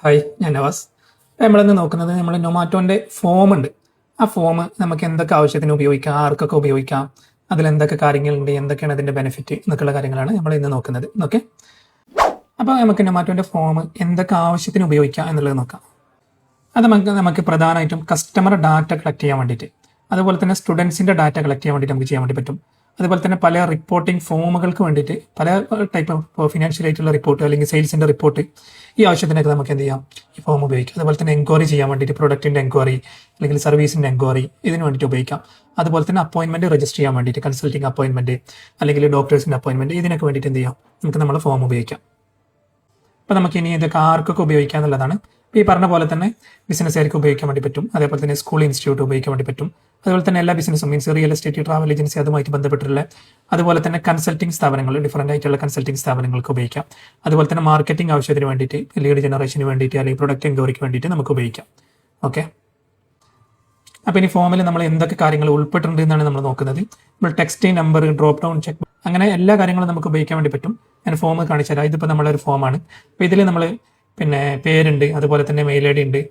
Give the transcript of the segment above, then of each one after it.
Hi, ഞാൻ നവാസ്. നമ്മളിന്ന് നോക്കുന്നത് നമ്മൾ നൊമാറ്റോൻ്റെ ഫോം ഉണ്ട്. ആ ഫോം നമുക്ക് എന്തൊക്കെ ആവശ്യത്തിന് ഉപയോഗിക്കാം, ആർക്കൊക്കെ ഉപയോഗിക്കാം, അതിലെന്തൊക്കെ കാര്യങ്ങളുണ്ട്, എന്തൊക്കെയാണ് അതിൻ്റെ ബെനിഫിറ്റ് എന്നൊക്കെയുള്ള കാര്യങ്ങളാണ് നമ്മൾ ഇന്ന് നോക്കുന്നത്. ഓക്കെ, അപ്പോൾ നമുക്ക് നൊമാറ്റോൻ്റെ ഫോം എന്തൊക്കെ ആവശ്യത്തിന് ഉപയോഗിക്കാം എന്നുള്ളത് നോക്കാം. അത് നമുക്ക് പ്രധാനമായിട്ടും കസ്റ്റമർ ഡാറ്റ കളക്ട് ചെയ്യാൻ വേണ്ടിയിട്ട്, അതുപോലെ തന്നെ സ്റ്റുഡൻസിൻ്റെ ഡാറ്റ കളക്ട് ചെയ്യാൻ വേണ്ടിയിട്ട് നമുക്ക് ചെയ്യാൻ വേണ്ടി പറ്റും. അതുപോലെ തന്നെ പല റിപ്പോർട്ടിംഗ് ഫോമുകൾക്ക് വേണ്ടിയിട്ട് പല ടൈപ്പ് ഓഫ് ഫിനാൻഷ്യൽ ആയിട്ടുള്ള റിപ്പോർട്ട് അല്ലെങ്കിൽ സെയിൽസിൻ്റെ റിപ്പോർട്ട്, ഈ ആവശ്യത്തിനൊക്കെ നമുക്ക് എന്ത് ചെയ്യാം, ഈ ഫോം ഉപയോഗിക്കാം. അതുപോലെ തന്നെ എൻക്വയറി ചെയ്യാൻ വേണ്ടിയിട്ട് പ്രൊഡക്റ്റിൻ്റെ എൻക്വയറി അല്ലെങ്കിൽ സർവീസിൻ്റെ എൻക്വയറി ഇതിന് വേണ്ടിയിട്ട് ഉപയോഗിക്കാം. അതുപോലെ തന്നെ അപ്പോയിൻമെൻറ്റ് രജിസ്റ്റർ ചെയ്യാൻ വേണ്ടിയിട്ട് കൺസൾട്ടിങ് അപ്പോയിൻമെൻറ്റ് അല്ലെങ്കിൽ ഡോക്ടേഴ്സിൻ്റെ അപ്പോയിൻമെൻറ്റ് ഇതിനൊക്കെ വേണ്ടിയിട്ട് എന്ത് ചെയ്യാം, നമുക്ക് നമ്മൾ ഫോം ഉപയോഗിക്കാം. അപ്പോൾ നമുക്ക് ഇനി ഇതൊക്കെ ആർക്കൊക്കെ ഉപയോഗിക്കാം എന്നുള്ളതാണ്. ഇപ്പോൾ ഈ പറഞ്ഞ പോലെ തന്നെ ബിസിനസ്സുകാർക്ക് ഉപയോഗിക്കാൻ വേണ്ടി പറ്റും, അതേപോലെ തന്നെ സ്കൂൾ ഇൻസ്റ്റിറ്റ്യൂട്ട് ഉപയോഗിക്കാൻ വേണ്ടി പറ്റും, അതുപോലെ തന്നെ എല്ലാ ബിസിനസ്സും means real estate, travel agency അതുമായിട്ട് ബന്ധപ്പെട്ടിട്ടുള്ള, അതുപോലെ തന്നെ കൺസൾട്ടിംഗ് സ്ഥാപനങ്ങൾ, ഡിഫറൻ്റ് ആയിട്ടുള്ള കൺസൾട്ടിംഗ് സ്ഥാപനങ്ങൾക്ക് ഉപയോഗിക്കാം. അതുപോലെ തന്നെ മാർക്കറ്റിംഗ് ആവശ്യത്തിന് വേണ്ടിയിട്ട്, ലീഡ് ജനറേഷന് വേണ്ടിയിട്ട് അല്ലെങ്കിൽ പ്രൊഡക്റ്റ് എൻക്വയറിക്ക് വേണ്ടിയിട്ട് നമുക്ക് ഉപയോഗിക്കാം. ഓക്കെ, അപ്പോൾ ഇനി ഫോമിൽ നമ്മൾ എന്തൊക്കെ കാര്യങ്ങൾ ഉൾപ്പെട്ടിട്ടുണ്ട് എന്നാണ് നമ്മൾ നോക്കുന്നത്. നമ്മൾ text, number, drop down, check, അങ്ങനെ എല്ലാ കാര്യങ്ങളും നമുക്ക് ഉപയോഗിക്കാൻ വേണ്ടി പറ്റും. ഞാൻ ഫോം കാണിച്ചു തരാം. ഇതിപ്പോൾ നമ്മളൊരു ഫോമാണ്. അപ്പോൾ ഇതിൽ നമ്മൾ പേരുണ്ട്, അതുപോലെ തന്നെ മെയിൽ ഐ ഡി ഉണ്ട്,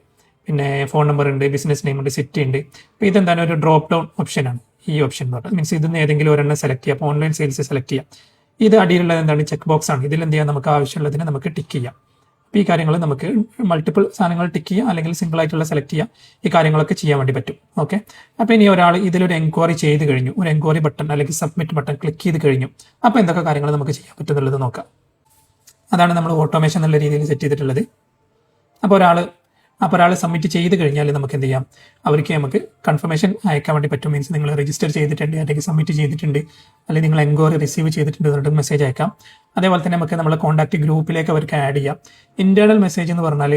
പിന്നെ ഫോൺ നമ്പർ ഉണ്ട്, ബിസിനസ് നെയിം ഉണ്ട്, സിറ്റി ഉണ്ട്. അപ്പോൾ ഇതെന്താണ്, ഒരു ഡ്രോപ്പ് ഡൗൺ ഓപ്ഷനാണ് ഈ ഓപ്ഷൻ എന്ന് പറഞ്ഞാൽ. മീൻസ് ഇതിന് ഏതെങ്കിലും ഒരെണ്ണം സെലക്ട് ചെയ്യാം. അപ്പോൾ ഓൺലൈൻ സെയിൽസ് സെലക്ട് ചെയ്യാം. ഇത് അടിയിലുള്ളത് എന്താണ്, ചെക്ക് ബോക്സ് ആണ്. ഇതിൽ എന്ത് ചെയ്യാം, നമുക്ക് ആവശ്യമുള്ളതിന് നമുക്ക് ടിക്ക് ചെയ്യാം. അപ്പോൾ ഈ കാര്യങ്ങൾ നമുക്ക് മൾട്ടിപ്പിൾ സാധനങ്ങൾ ടിക്ക് ചെയ്യാം അല്ലെങ്കിൽ സിംഗിൾ ആയിട്ടുള്ള സെലക്ട് ചെയ്യാം. ഈ കാര്യങ്ങളൊക്കെ ചെയ്യാൻ വേണ്ടി പറ്റും. ഓക്കെ, അപ്പോൾ ഇനി ഒരാൾ ഇതിലൊരു എൻക്വയറി ചെയ്ത് കഴിഞ്ഞു, ഒരു എൻക്വയറി ബട്ടൺ അല്ലെങ്കിൽ സബ്മിറ്റ് ബട്ടൺ ക്ലിക്ക് ചെയ്ത് കഴിഞ്ഞു. അപ്പോൾ എന്തൊക്കെ കാര്യങ്ങൾ നമുക്ക് ചെയ്യാൻ പറ്റുന്നുള്ളത് നോക്കാം. അതാണ് നമ്മൾ ഓട്ടോമേഷൻ എന്നുള്ള രീതിയിൽ സെറ്റ് ചെയ്തിട്ടുള്ളത്. അപ്പോൾ ഒരാൾ സബ്മിറ്റ് ചെയ്ത് കഴിഞ്ഞാൽ നമുക്ക് എന്ത് ചെയ്യാം, നമുക്ക് കൺഫർമേഷൻ അയക്കാൻ വേണ്ടി പറ്റും. മീൻസ് നിങ്ങൾ രജിസ്റ്റർ ചെയ്തിട്ടുണ്ട് അല്ലെങ്കിൽ സബ്മിറ്റ് ചെയ്തിട്ടുണ്ട് അല്ലെങ്കിൽ നിങ്ങൾ എൻക്വയറി റിസീവ് ചെയ്തിട്ടുണ്ട് എന്നിട്ട് മെസ്സേജ് അയക്കാം. അതേപോലെ തന്നെ നമുക്ക് നമ്മളെ കോൺടാക്ട് ഗ്രൂപ്പിലേക്ക് അവർക്ക് ആഡ് ചെയ്യാം. ഇന്റേണൽ മെസ്സേജ് എന്ന് പറഞ്ഞാൽ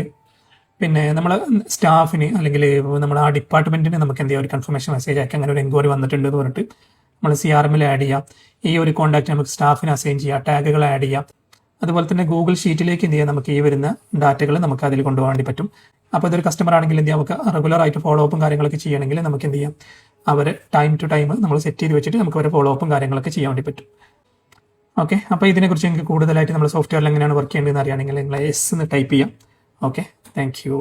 നമ്മൾ സ്റ്റാഫിന് അല്ലെങ്കിൽ നമ്മൾ ആ ഡിപ്പാർട്ട്മെന്റിന് നമുക്ക് എന്ത് ചെയ്യാം, ഒരു കൺഫർമേഷൻ മെസ്സേജ് അയക്കാം. അങ്ങനെ ഒരു എൻക്വയറി വന്നിട്ടുണ്ട് എന്ന് പറഞ്ഞിട്ട് നമ്മൾ CRM ആഡ് ചെയ്യാം. ഈ ഒരു കോൺടാക്ട് നമുക്ക് സ്റ്റാഫിന് അസൈൻ ചെയ്യാം, ടാഗുകൾ ആഡ് ചെയ്യാം. അതുപോലെ തന്നെ ഗൂഗിൾ ഷീറ്റിലേക്ക് എന്ത് ചെയ്യാം, നമുക്ക് ഈ വരുന്ന ഡാറ്റകൾ നമുക്ക് അതിൽ കൊണ്ടുപോകാൻ വേണ്ടി പറ്റും. അപ്പോൾ ഇതൊരു കസ്റ്റമർ ആണെങ്കിൽ എന്ത് ചെയ്യാം, നമുക്ക് റെഗുലർ ആയിട്ട് ഫോളോ അപ്പും കാര്യങ്ങളൊക്കെ ചെയ്യണമെങ്കിൽ നമുക്ക് എന്ത് ചെയ്യാം, അവരെ ടൈം ടു ടൈം നമ്മൾ സെറ്റ് ചെയ്ത് വെച്ചിട്ട് നമുക്ക് അവരെ ഫോളോ അപ്പും കാര്യങ്ങളൊക്കെ ചെയ്യാൻ വേണ്ടി പറ്റും. ഓക്കെ, അപ്പോൾ ഇതിനെക്കുറിച്ച് നിങ്ങൾക്ക് കൂടുതലായിട്ട് നമ്മൾ സോഫ്റ്റ്വെയറിൽ എങ്ങനെയാണ് വർക്ക് ചെയ്യേണ്ടതെന്ന് അറിയുകയാണെങ്കിൽ നിങ്ങൾ എന്ന് ടൈപ്പ് ചെയ്യാം. Okay, thank you.